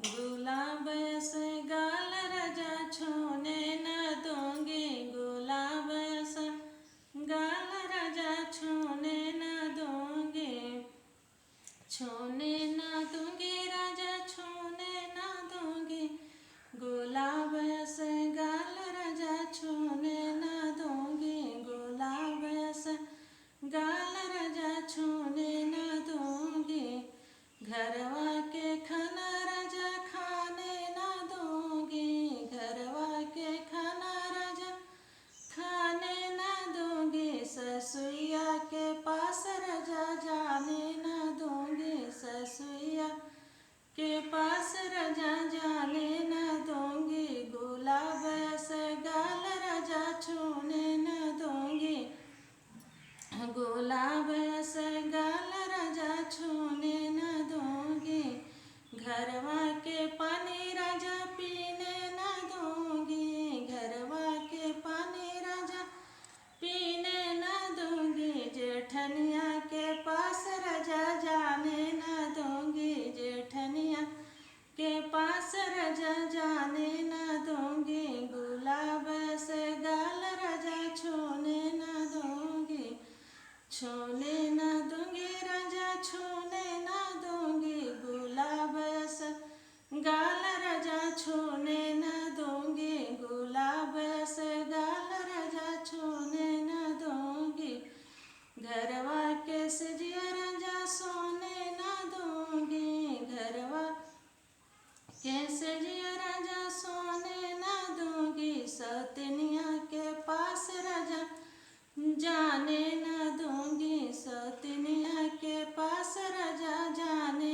गुलाब से गाल राजा छूने न दूंगी, गुलाब से गाल राजा छूने न दूंगी, छूने न दूंगी राजा छूने न दूंगी, गुलाब से गाल राजा छूने न दूंगी, गुलाब से गाल राजा छूने न दूंगी, घरवा के खाना राजा खाने न दूंगी, घरवा के खाना राजा खाने न दूंगी, ससुइया के पास राजा जाने न दूंगी, ससुइया के पास राजा जाने न दूंगी, गुलाब से गाल राजा छूने न दूंगी, गुलाब से गाल राजा छूने न दूंगी, घरवा के पानी राजा पीने न दूंगी, घरवा के पानी राजा पीने न दूंगी, जेठनिया के पास राजा जाने न दूंगी, जेठनिया के पास राजा जाने न दूंगी, गुलाब से गाल राजा छूने न दूंगी, छूने न दूंगी राजा छूने न दूंगी, गुलाब से गाल राजा छूने न दूंगी, गुलाब से गाल राजा छूने न दूंगी, घरवा के सजिया राजा सोने न दूंगी, घरवा के सजिया राजा सोने न दूंगी, सौतनिया के पास राजा जाने न दूंगी, सौतनिया के पास राजा जाने